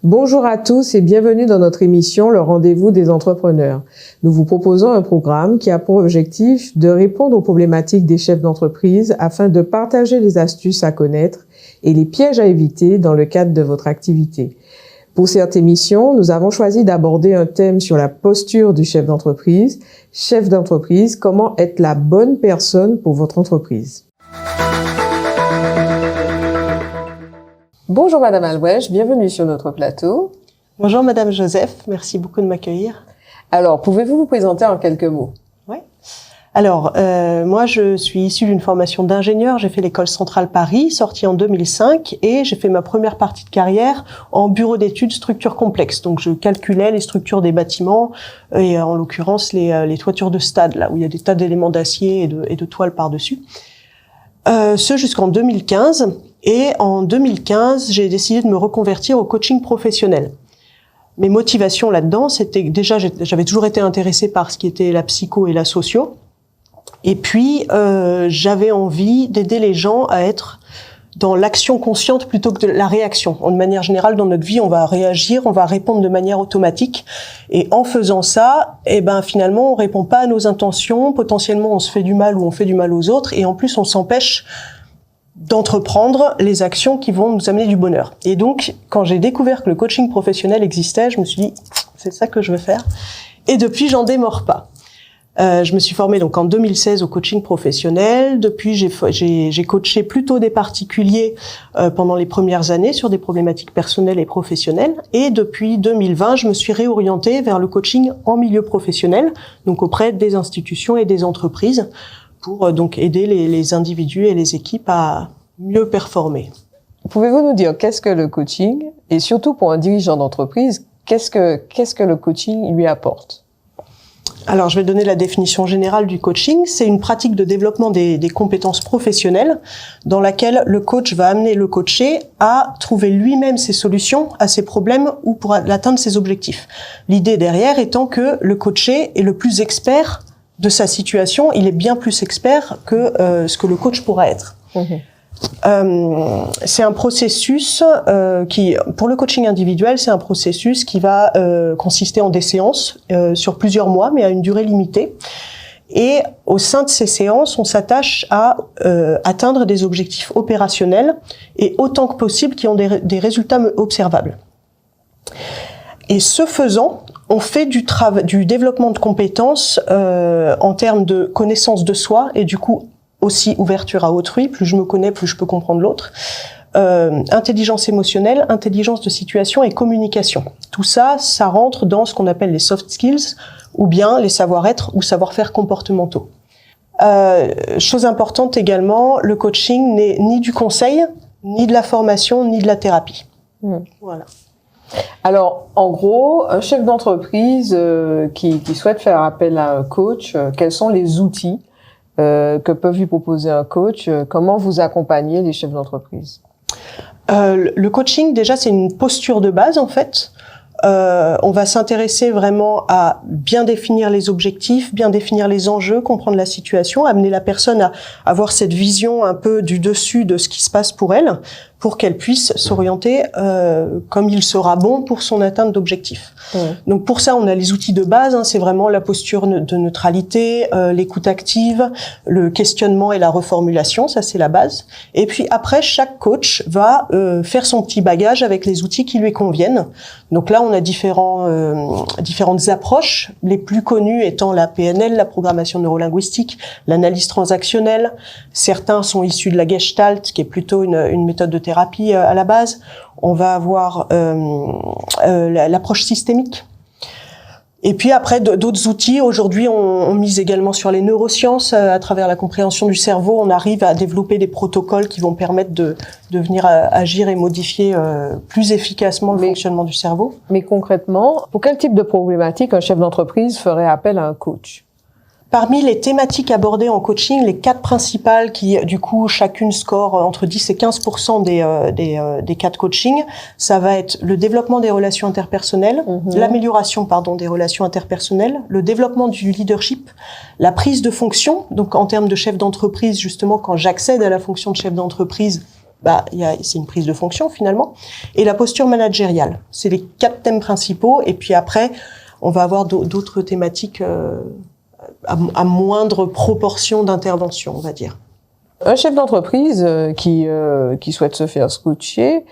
Bonjour à tous et bienvenue dans notre émission Le Rendez-vous des entrepreneurs. Nous vous proposons un programme qui a pour objectif de répondre aux problématiques des chefs d'entreprise afin de partager les astuces à connaître et les pièges à éviter dans le cadre de votre activité. Pour cette émission, nous avons choisi d'aborder un thème sur la posture du chef d'entreprise. Chef d'entreprise, comment être la bonne personne pour votre entreprise? Bonjour Madame Alwesh, bienvenue sur notre plateau. Bonjour Madame Joseph, merci beaucoup de m'accueillir. Alors, pouvez-vous vous présenter en quelques mots? Oui. Alors, moi je suis issue d'une formation d'ingénieur, j'ai fait l'école centrale Paris, sortie en 2005, et j'ai fait ma première partie de carrière en bureau d'études structures complexes. Donc je calculais les structures des bâtiments, et en l'occurrence les toitures de stade, là où il y a des tas d'éléments d'acier et de toiles par-dessus. Ce jusqu'en 2015. Et en 2015, j'ai décidé de me reconvertir au coaching professionnel. Mes motivations là-dedans, c'était déjà, j'avais toujours été intéressée par ce qui était la psycho et la socio. Et puis, j'avais envie d'aider les gens à être dans l'action consciente plutôt que de la réaction. De manière générale, dans notre vie, on va réagir, on va répondre de manière automatique. Et en faisant ça, finalement, on répond pas à nos intentions. Potentiellement, on se fait du mal ou on fait du mal aux autres. Et en plus, on s'empêche d'entreprendre les actions qui vont nous amener du bonheur. Et donc, quand j'ai découvert que le coaching professionnel existait, je me suis dit, c'est ça que je veux faire. Et depuis, j'en démords pas. Je me suis formée donc en 2016 au coaching professionnel. Depuis, j'ai coaché plutôt des particuliers pendant les premières années sur des problématiques personnelles et professionnelles. Et depuis 2020, je me suis réorientée vers le coaching en milieu professionnel, donc auprès des institutions et des entreprises, pour donc aider les individus et les équipes à mieux performer. Pouvez-vous nous dire qu'est-ce que le coaching et surtout pour un dirigeant d'entreprise, qu'est-ce que le coaching lui apporte? Alors, je vais donner la définition générale du coaching. C'est une pratique de développement des compétences professionnelles dans laquelle le coach va amener le coaché à trouver lui-même ses solutions à ses problèmes ou pour atteindre ses objectifs. L'idée derrière étant que le coaché est le plus expert de sa situation, il est bien plus expert que ce que le coach pourrait être. C'est un processus qui, pour le coaching individuel, c'est un processus qui va consister en des séances sur plusieurs mois, mais à une durée limitée. Et au sein de ces séances, on s'attache à atteindre des objectifs opérationnels et autant que possible qui ont des résultats observables. Et ce faisant, on fait du développement de compétences en termes de connaissance de soi et du coup aussi ouverture à autrui. Plus je me connais, plus je peux comprendre l'autre. Intelligence émotionnelle, intelligence de situation et communication. Tout ça, ça rentre dans ce qu'on appelle les soft skills ou bien les savoir-être ou savoir-faire comportementaux. Chose importante également, le coaching n'est ni du conseil, ni de la formation, ni de la thérapie. Voilà. Alors, en gros, un chef d'entreprise qui souhaite faire appel à un coach, quels sont les outils que peuvent lui proposer un coach? Comment vous accompagnez les chefs d'entreprise? Le coaching, déjà, c'est une posture de base, en fait. On va s'intéresser vraiment à bien définir les objectifs, bien définir les enjeux, comprendre la situation, amener la personne à avoir cette vision un peu du dessus de ce qui se passe pour elle, pour qu'elle puisse s'orienter comme il sera bon pour son atteinte d'objectifs. Donc pour ça, on a les outils de base, c'est vraiment la posture de neutralité, l'écoute active, le questionnement et la reformulation, ça c'est la base. Et puis après, chaque coach va faire son petit bagage avec les outils qui lui conviennent. Donc là, on a différentes approches, les plus connues étant la PNL, la programmation neurolinguistique, l'analyse transactionnelle. Certains sont issus de la Gestalt, qui est plutôt une méthode de thérapie à la base. On va avoir l'approche systémique. Et puis après, d'autres outils. Aujourd'hui, on mise également sur les neurosciences. À travers la compréhension du cerveau, on arrive à développer des protocoles qui vont permettre de venir agir et modifier plus efficacement le fonctionnement du cerveau. Mais concrètement, pour quel type de problématique un chef d'entreprise ferait appel à un coach? Parmi les thématiques abordées en coaching, les 4 principales qui, du coup, chacune score entre 10 et 15% des cas de coaching, ça va être le développement des relations interpersonnelles, l'amélioration, des relations interpersonnelles, le développement du leadership, la prise de fonction, donc en termes de chef d'entreprise, justement, quand j'accède à la fonction de chef d'entreprise, c'est une prise de fonction finalement. Et la posture managériale. C'est les 4 thèmes principaux. Et puis après, on va avoir d'autres thématiques à moindre proportion d'intervention, on va dire. Un chef d'entreprise qui souhaite se faire coacher,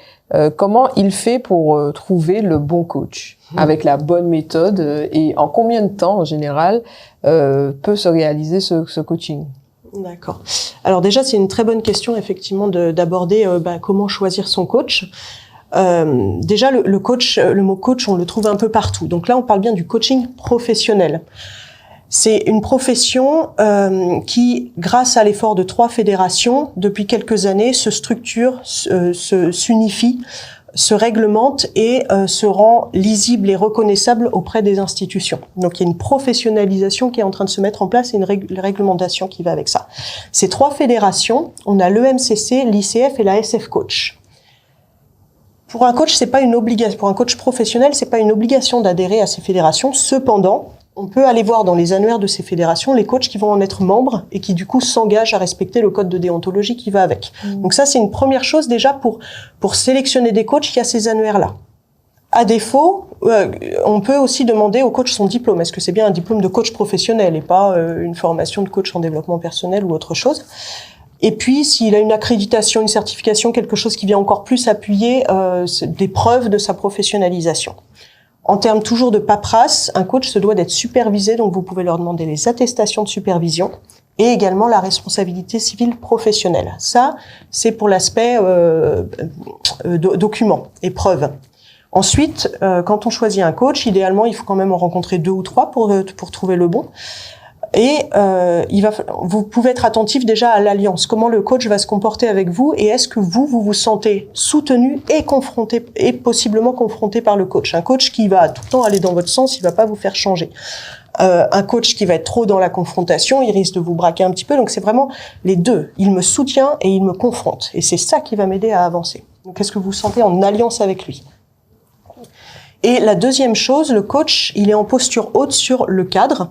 comment il fait pour trouver le bon coach avec la bonne méthode et en combien de temps en général peut se réaliser ce coaching? D'accord. Alors déjà, c'est une très bonne question effectivement d'aborder comment choisir son coach. Déjà, le coach, le mot coach, on le trouve un peu partout. Donc là, on parle bien du coaching professionnel. C'est une profession qui, grâce à l'effort de 3 fédérations, depuis quelques années, se structure, s'unifie, se réglemente et se rend lisible et reconnaissable auprès des institutions. Donc il y a une professionnalisation qui est en train de se mettre en place et une réglementation qui va avec ça. Ces 3 fédérations, on a l'EMCC, l'ICF et la SF Coach. Pour un coach, c'est pas une obligation. Pour un coach professionnel, c'est pas une obligation d'adhérer à ces fédérations. Cependant, on peut aller voir dans les annuaires de ces fédérations les coachs qui vont en être membres et qui du coup s'engagent à respecter le code de déontologie qui va avec. Donc ça, c'est une première chose déjà pour sélectionner des coachs, il y a ces annuaires-là. À défaut, on peut aussi demander au coach son diplôme. Est-ce que c'est bien un diplôme de coach professionnel et pas une formation de coach en développement personnel ou autre chose? Et puis, s'il a une accréditation, une certification, quelque chose qui vient encore plus appuyer des preuves de sa professionnalisation. En termes toujours de paperasse, un coach se doit d'être supervisé, donc vous pouvez leur demander les attestations de supervision et également la responsabilité civile professionnelle. Ça, c'est pour l'aspect document et preuve. Ensuite, quand on choisit un coach, idéalement, il faut quand même en rencontrer 2 ou 3 pour trouver le bon. Et vous pouvez être attentif déjà à l'alliance. Comment le coach va se comporter avec vous et est-ce que vous vous sentez soutenu et confronté et possiblement confronté par le coach. Un coach qui va tout le temps aller dans votre sens, il va pas vous faire changer. Un coach qui va être trop dans la confrontation, il risque de vous braquer un petit peu. Donc c'est vraiment les deux. Il me soutient et il me confronte. Et c'est ça qui va m'aider à avancer. Donc est-ce que vous vous sentez en alliance avec lui? Et la deuxième chose, le coach, il est en posture haute sur le cadre.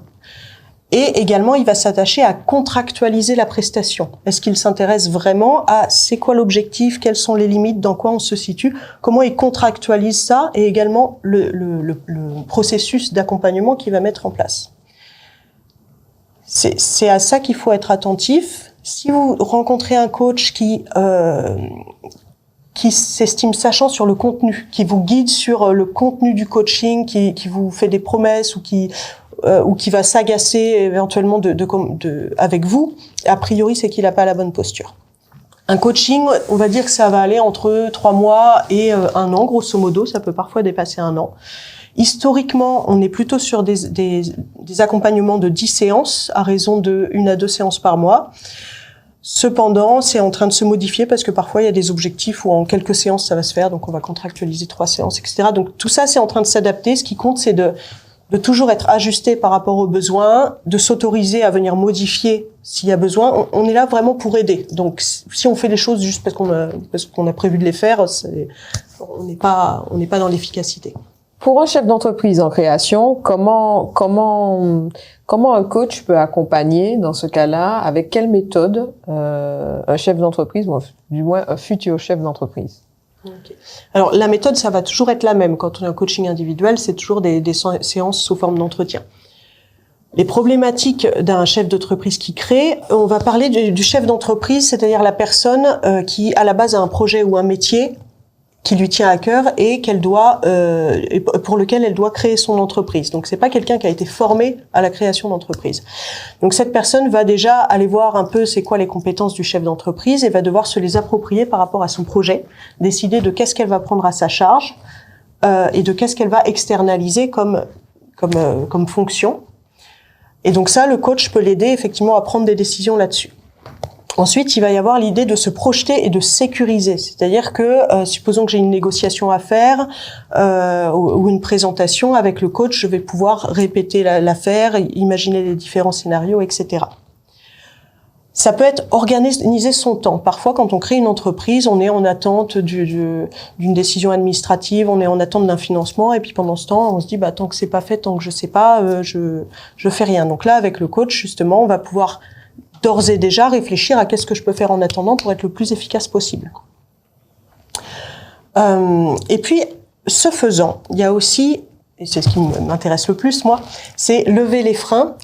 Et également, il va s'attacher à contractualiser la prestation. Est-ce qu'il s'intéresse vraiment à c'est quoi l'objectif, quelles sont les limites, dans quoi on se situe, comment il contractualise ça et également le processus d'accompagnement qu'il va mettre en place. C'est à ça qu'il faut être attentif. Si vous rencontrez un coach qui s'estime sachant sur le contenu, qui vous guide sur le contenu du coaching, qui vous fait des promesses ou qui va s'agacer éventuellement avec vous, a priori, c'est qu'il n'a pas la bonne posture. Un coaching, on va dire que ça va aller entre 3 mois et 1 an, grosso modo, ça peut parfois dépasser 1 an. Historiquement, on est plutôt sur des accompagnements de 10 séances, à raison de 1 à 2 séances par mois. Cependant, c'est en train de se modifier parce que parfois il y a des objectifs où en quelques séances ça va se faire, donc on va contractualiser 3 séances, etc. Donc tout ça, c'est en train de s'adapter. Ce qui compte, c'est de toujours être ajusté par rapport aux besoins, de s'autoriser à venir modifier s'il y a besoin. On est là vraiment pour aider. Donc, si on fait les choses juste parce qu'on a prévu de les faire, on n'est pas dans l'efficacité. Pour un chef d'entreprise en création, comment un coach peut accompagner dans ce cas-là, avec quelle méthode un chef d'entreprise, ou du moins un futur chef d'entreprise? Okay. Alors la méthode, ça va toujours être la même. Quand on a un coaching individuel, c'est toujours des séances sous forme d'entretien. Les problématiques d'un chef d'entreprise qui crée, on va parler du chef d'entreprise, c'est-à-dire la personne qui à la base a un projet ou un métier qui lui tient à cœur et pour lequel elle doit créer son entreprise. Donc c'est pas quelqu'un qui a été formé à la création d'entreprise. Donc cette personne va déjà aller voir un peu c'est quoi les compétences du chef d'entreprise et va devoir se les approprier par rapport à son projet, décider de qu'est-ce qu'elle va prendre à sa charge et de qu'est-ce qu'elle va externaliser comme fonction. Et donc ça, le coach peut l'aider effectivement à prendre des décisions là-dessus. Ensuite, il va y avoir l'idée de se projeter et de sécuriser. C'est-à-dire que, supposons que j'ai une négociation à faire ou une présentation avec le coach, je vais pouvoir répéter l'affaire, imaginer les différents scénarios, etc. Ça peut être organiser son temps. Parfois, quand on crée une entreprise, on est en attente d'une décision administrative, on est en attente d'un financement, et puis pendant ce temps, on se dit tant que c'est pas fait, tant que je sais pas, je fais rien. Donc là, avec le coach, justement, on va pouvoir d'ores et déjà réfléchir à qu'est-ce que je peux faire en attendant pour être le plus efficace possible. Et puis, ce faisant, il y a aussi, et c'est ce qui m'intéresse le plus, moi, c'est lever les freins,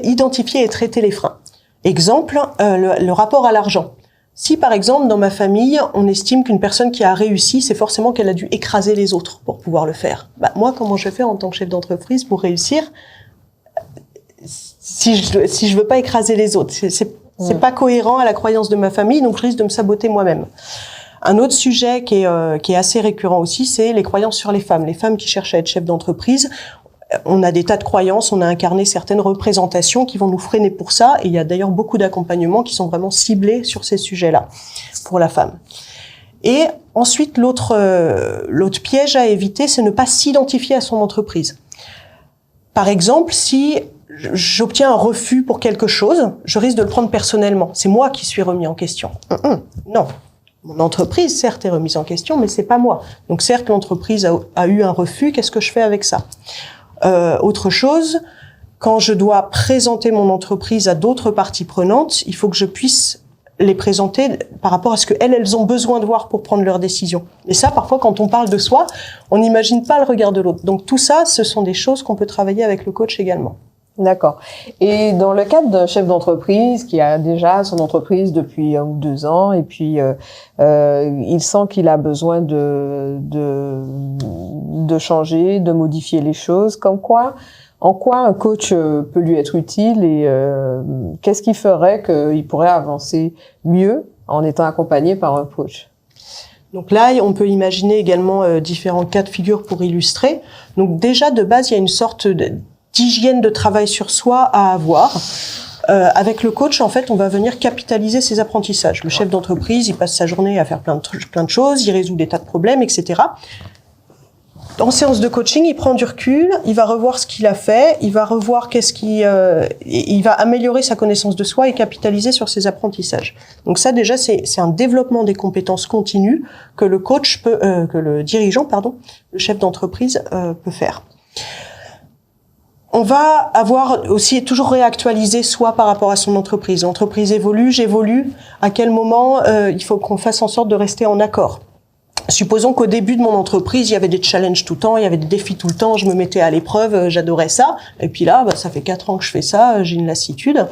identifier et traiter les freins. Exemple, le rapport à l'argent. Si, par exemple, dans ma famille, on estime qu'une personne qui a réussi, c'est forcément qu'elle a dû écraser les autres pour pouvoir le faire. Moi, comment je fais en tant que chef d'entreprise pour réussir si je veux pas écraser les autres? C'est pas cohérent à la croyance de ma famille, donc je risque de me saboter moi-même. Un autre sujet qui est assez récurrent aussi, c'est les croyances sur les femmes. Les femmes qui cherchent à être chefs d'entreprise, on a des tas de croyances, on a incarné certaines représentations qui vont nous freiner pour ça. Et il y a d'ailleurs beaucoup d'accompagnements qui sont vraiment ciblés sur ces sujets-là pour la femme. Et ensuite, l'autre piège à éviter, c'est ne pas s'identifier à son entreprise. Par exemple, si j'obtiens un refus pour quelque chose, je risque de le prendre personnellement. C'est moi qui suis remis en question. Non. Mon entreprise, certes, est remise en question, mais c'est pas moi. Donc, certes, l'entreprise a eu un refus. Qu'est-ce que je fais avec ça? Autre chose, quand je dois présenter mon entreprise à d'autres parties prenantes, il faut que je puisse les présenter par rapport à ce qu'elles ont besoin de voir pour prendre leurs décisions. Et ça, parfois, quand on parle de soi, on n'imagine pas le regard de l'autre. Donc, tout ça, ce sont des choses qu'on peut travailler avec le coach également. D'accord. Et dans le cadre d'un chef d'entreprise qui a déjà son entreprise depuis 1 ou 2 ans et puis il sent qu'il a besoin de changer, de modifier les choses, en quoi un coach peut lui être utile et qu'est-ce qui ferait qu'il pourrait avancer mieux en étant accompagné par un coach? Donc là, on peut imaginer également différents cas de figure pour illustrer. Donc déjà, de base, il y a une sorte d'hygiène de travail sur soi à avoir. Avec le coach, en fait, on va venir capitaliser ses apprentissages. Le chef d'entreprise, il passe sa journée à faire plein de choses, il résout des tas de problèmes, etc. En séance de coaching, il prend du recul, il va revoir ce qu'il a fait, il va revoir il va améliorer sa connaissance de soi et capitaliser sur ses apprentissages. Donc ça, déjà, c'est un développement des compétences continues que le coach que le dirigeant, le chef d'entreprise peut faire. On va avoir aussi toujours réactualisé soi par rapport à son entreprise. L'entreprise évolue, j'évolue. À quel moment il faut qu'on fasse en sorte de rester en accord? Supposons qu'au début de mon entreprise, il y avait des challenges tout le temps, il y avait des défis tout le temps, je me mettais à l'épreuve, j'adorais ça. Et puis là, ça fait 4 ans que je fais ça, j'ai une lassitude.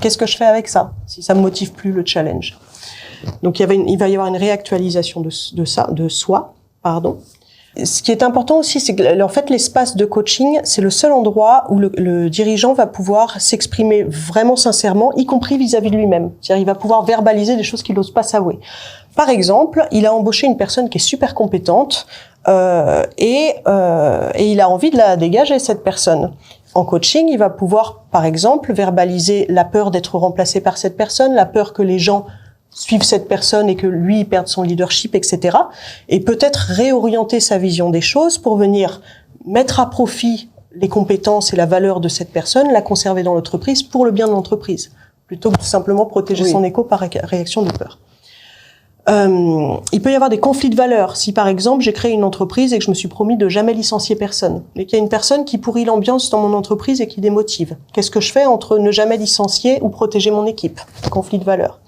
Qu'est-ce que je fais avec ça, si ça me motive plus le challenge? Donc il va y avoir une réactualisation de soi. Ce qui est important aussi, c'est que en fait l'espace de coaching, c'est le seul endroit où le dirigeant va pouvoir s'exprimer vraiment sincèrement, y compris vis-à-vis de lui-même. C'est-à-dire, il va pouvoir verbaliser des choses qu'il n'ose pas s'avouer. Par exemple, il a embauché une personne qui est super compétente et il a envie de la dégager, cette personne. En coaching, il va pouvoir, par exemple, verbaliser la peur d'être remplacé par cette personne, la peur que les gens suivent cette personne et que lui perde son leadership, etc. Et peut-être réorienter sa vision des choses pour venir mettre à profit les compétences et la valeur de cette personne, la conserver dans l'entreprise pour le bien de l'entreprise, plutôt que de simplement protéger son égo par réaction de peur. Il peut y avoir des conflits de valeurs. Si par exemple j'ai créé une entreprise et que je me suis promis de jamais licencier personne, mais qu'il y a une personne qui pourrit l'ambiance dans mon entreprise et qui démotive, qu'est-ce que je fais entre ne jamais licencier ou protéger mon équipe? Conflit de valeurs.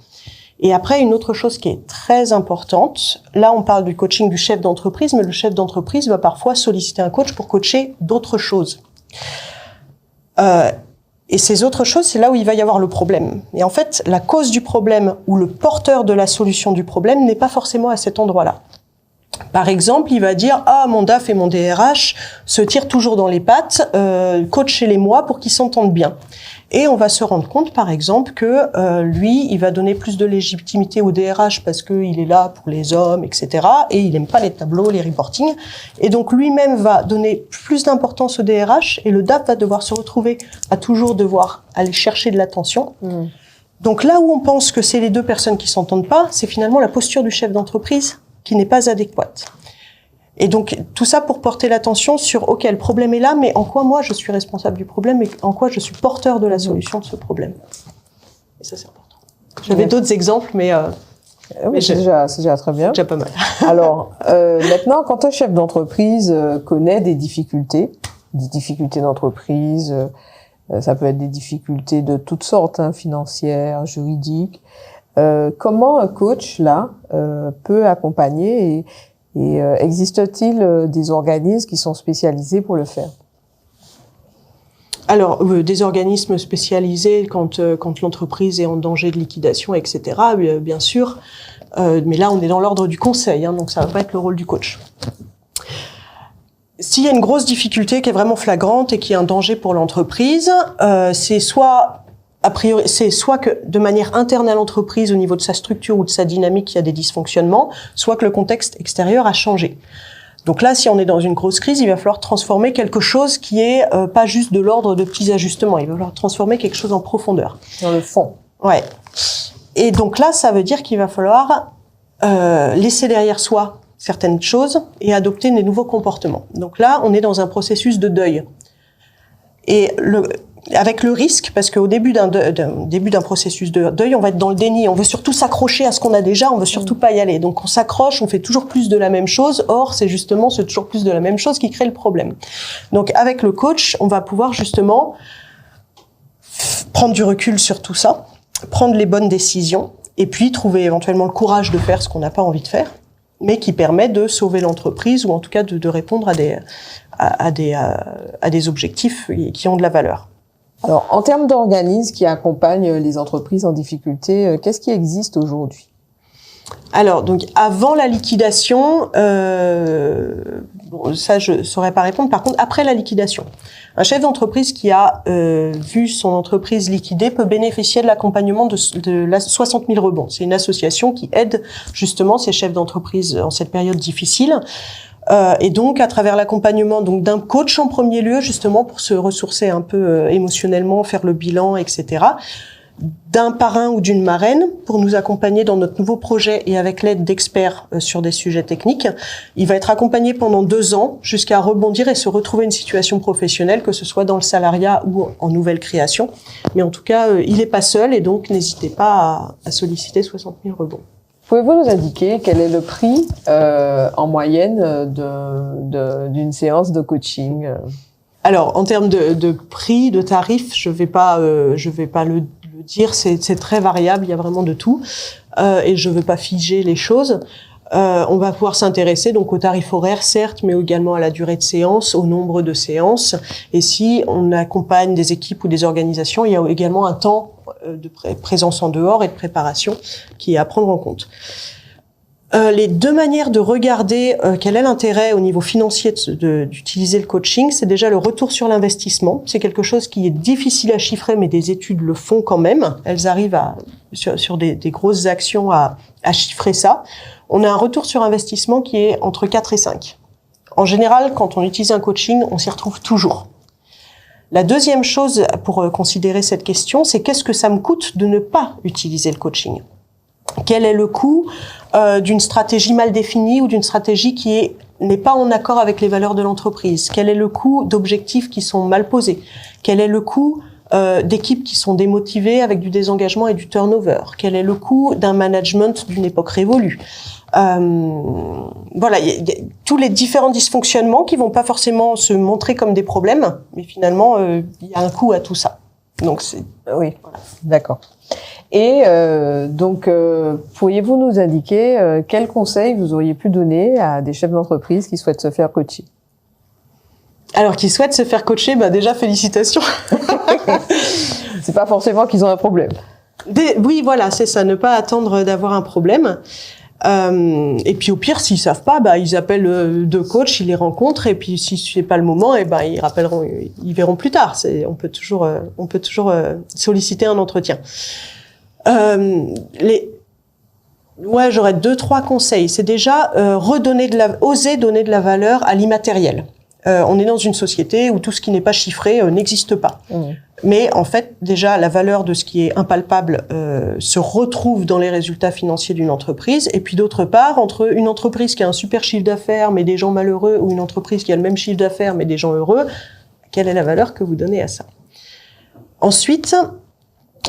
Et après, une autre chose qui est très importante, là on parle du coaching du chef d'entreprise, mais le chef d'entreprise va parfois solliciter un coach pour coacher d'autres choses. Et ces autres choses, c'est là où il va y avoir le problème. Et en fait, la cause du problème ou le porteur de la solution du problème n'est pas forcément à cet endroit-là. Par exemple, il va dire « Ah, mon DAF et mon DRH se tirent toujours dans les pattes, coachez-les-moi pour qu'ils s'entendent bien. » Et on va se rendre compte, par exemple, que lui, il va donner plus de légitimité au DRH parce qu'il est là pour les hommes, etc. Et il n'aime pas les tableaux, les reportings. Et donc, lui-même va donner plus d'importance au DRH et le DAF va devoir se retrouver à toujours devoir aller chercher de l'attention. Donc là où on pense que c'est les deux personnes qui s'entendent pas, c'est finalement la posture du chef d'entreprise qui n'est pas adéquate. Et donc, tout ça pour porter l'attention sur, OK, le problème est là, mais en quoi moi je suis responsable du problème et en quoi je suis porteur de la solution de ce problème. Et ça, c'est important. J'avais d'autres exemples, mais c'est déjà très bien. Déjà pas mal. Alors, maintenant, quand un chef d'entreprise connaît des difficultés d'entreprise, ça peut être des difficultés de toutes sortes, financières, juridiques, comment un coach, là, peut accompagner Et existe-t-il des organismes qui sont spécialisés pour le faire? Alors, des organismes spécialisés quand l'entreprise est en danger de liquidation, etc., bien sûr. Mais là, on est dans l'ordre du conseil, donc ça va pas être le rôle du coach. S'il y a une grosse difficulté qui est vraiment flagrante et qui est un danger pour l'entreprise, c'est soit que de manière interne à l'entreprise, au niveau de sa structure ou de sa dynamique, il y a des dysfonctionnements, soit que le contexte extérieur a changé. Donc là, si on est dans une grosse crise, il va falloir transformer quelque chose qui est pas juste de l'ordre de petits ajustements. Il va falloir transformer quelque chose en profondeur. Dans le fond. Ouais. Et donc là, ça veut dire qu'il va falloir laisser derrière soi certaines choses et adopter des nouveaux comportements. Donc là, on est dans un processus de deuil. Et avec le risque, parce qu'au début d'un processus de deuil, on va être dans le déni. On veut surtout s'accrocher à ce qu'on a déjà, on veut surtout pas y aller. Donc on s'accroche, on fait toujours plus de la même chose. Or, c'est justement ce toujours plus de la même chose qui crée le problème. Donc avec le coach, on va pouvoir justement prendre du recul sur tout ça, prendre les bonnes décisions, et puis trouver éventuellement le courage de faire ce qu'on n'a pas envie de faire, mais qui permet de sauver l'entreprise ou en tout cas de répondre à des objectifs qui ont de la valeur. Alors, en termes d'organismes qui accompagnent les entreprises en difficulté, qu'est-ce qui existe aujourd'hui? Alors, donc, avant la liquidation, ça, je saurais pas répondre. Par contre, après la liquidation, un chef d'entreprise qui a vu son entreprise liquidée peut bénéficier de l'accompagnement de la 60 000 rebonds. C'est une association qui aide justement ces chefs d'entreprise en cette période difficile. Et donc, à travers l'accompagnement donc d'un coach en premier lieu, justement pour se ressourcer un peu émotionnellement, faire le bilan, etc., d'un parrain ou d'une marraine pour nous accompagner dans notre nouveau projet et avec l'aide d'experts sur des sujets techniques. Il va être accompagné pendant 2 ans jusqu'à rebondir et se retrouver une situation professionnelle, que ce soit dans le salariat ou en nouvelle création. Mais en tout cas, il n'est pas seul et donc n'hésitez pas à solliciter 60 000 rebonds. Pouvez-vous nous indiquer quel est le prix en moyenne d'une séance de coaching? Alors, en termes de prix, de tarifs, je vais pas le dire. C'est très variable. Il y a vraiment de tout, et je veux pas figer les choses. On va pouvoir s'intéresser donc au tarif horaire, certes, mais également à la durée de séance, au nombre de séances. Et si on accompagne des équipes ou des organisations, il y a également un temps de présence en dehors et de préparation qui est à prendre en compte. Les 2 manières de regarder quel est l'intérêt au niveau financier d'utiliser le coaching, c'est déjà le retour sur l'investissement. C'est quelque chose qui est difficile à chiffrer, mais des études le font quand même. Elles arrivent sur des grosses actions à chiffrer ça. On a un retour sur investissement qui est entre 4 et 5. En général, quand on utilise un coaching, on s'y retrouve toujours. La deuxième chose pour considérer cette question, c'est qu'est-ce que ça me coûte de ne pas utiliser le coaching ? Quel est le coût d'une stratégie mal définie ou d'une stratégie qui n'est pas en accord avec les valeurs de l'entreprise? Quel est le coût d'objectifs qui sont mal posés? Quel est le coût d'équipes qui sont démotivées avec du désengagement et du turnover? Quel est le coût d'un management d'une époque révolue? Voilà, il y a tous les différents dysfonctionnements qui vont pas forcément se montrer comme des problèmes, mais finalement, il y a un coût à tout ça. Donc c'est oui, voilà. D'accord. Et donc, pourriez-vous nous indiquer quels conseils vous auriez pu donner à des chefs d'entreprise qui souhaitent se faire coacher? Alors, qui souhaitent se faire coacher, déjà félicitations. C'est pas forcément qu'ils ont un problème. Oui, voilà, c'est ça. Ne pas attendre d'avoir un problème. Et puis au pire, s'ils savent pas, ils appellent 2 coachs, ils les rencontrent, et puis si c'est pas le moment, ils rappelleront, ils verront plus tard. On peut toujours solliciter un entretien. J'aurais 2-3 conseils. C'est déjà oser donner de la valeur à l'immatériel. On est dans une société où tout ce qui n'est pas chiffré n'existe pas. Mmh. Mais en fait, déjà, la valeur de ce qui est impalpable se retrouve dans les résultats financiers d'une entreprise. Et puis d'autre part, entre une entreprise qui a un super chiffre d'affaires mais des gens malheureux, ou une entreprise qui a le même chiffre d'affaires mais des gens heureux, quelle est la valeur que vous donnez à ça? Ensuite,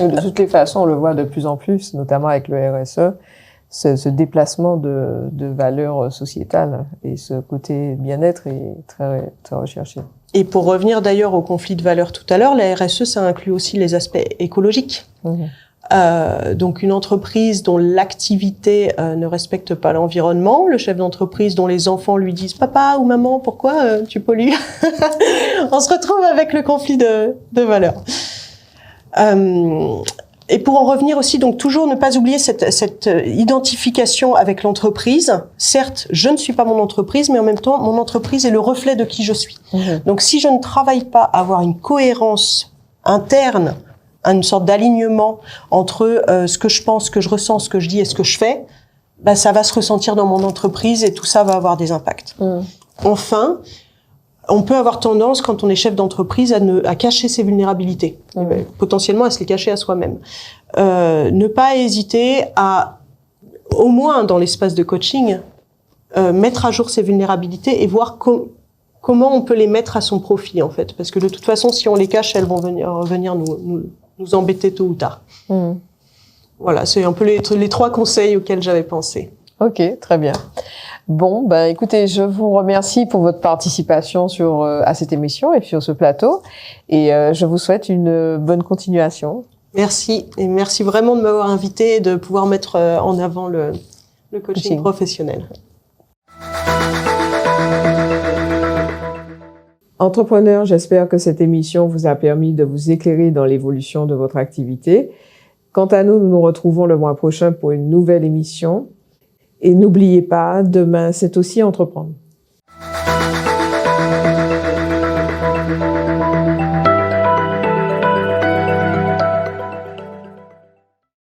de toutes les façons, on le voit de plus en plus, notamment avec le RSE, ce déplacement de valeurs sociétales, et ce côté bien-être est très, très recherché. Et pour revenir d'ailleurs au conflit de valeurs tout à l'heure, la RSE, ça inclut aussi les aspects écologiques. Mmh. Donc une entreprise dont l'activité ne respecte pas l'environnement, le chef d'entreprise dont les enfants lui disent papa ou maman pourquoi tu pollues. On se retrouve avec le conflit de valeurs. Et pour en revenir aussi, donc toujours ne pas oublier cette identification avec l'entreprise. Certes, je ne suis pas mon entreprise, mais en même temps, mon entreprise est le reflet de qui je suis. Donc si je ne travaille pas à avoir une cohérence interne, une sorte d'alignement entre ce que je pense, ce que je ressens, ce que je dis et ce que je fais, bah, ça va se ressentir dans mon entreprise et tout ça va avoir des impacts. Enfin, on peut avoir tendance, quand on est chef d'entreprise, à cacher ses vulnérabilités, potentiellement à se les cacher à soi-même. Ne pas hésiter à, au moins dans l'espace de coaching, mettre à jour ses vulnérabilités et voir comment on peut les mettre à son profit, en fait. Parce que de toute façon, si on les cache, elles vont revenir nous embêter tôt ou tard. Voilà, c'est un peu les 3 conseils auxquels j'avais pensé. Ok, très bien. Bon, ben écoutez, je vous remercie pour votre participation à cette émission et sur ce plateau. Et je vous souhaite une bonne continuation. Merci. Et merci vraiment de m'avoir invité et de pouvoir mettre en avant le coaching professionnel. Entrepreneurs, j'espère que cette émission vous a permis de vous éclairer dans l'évolution de votre activité. Quant à nous, nous nous retrouvons le mois prochain pour une nouvelle émission. Et n'oubliez pas, demain, c'est aussi entreprendre.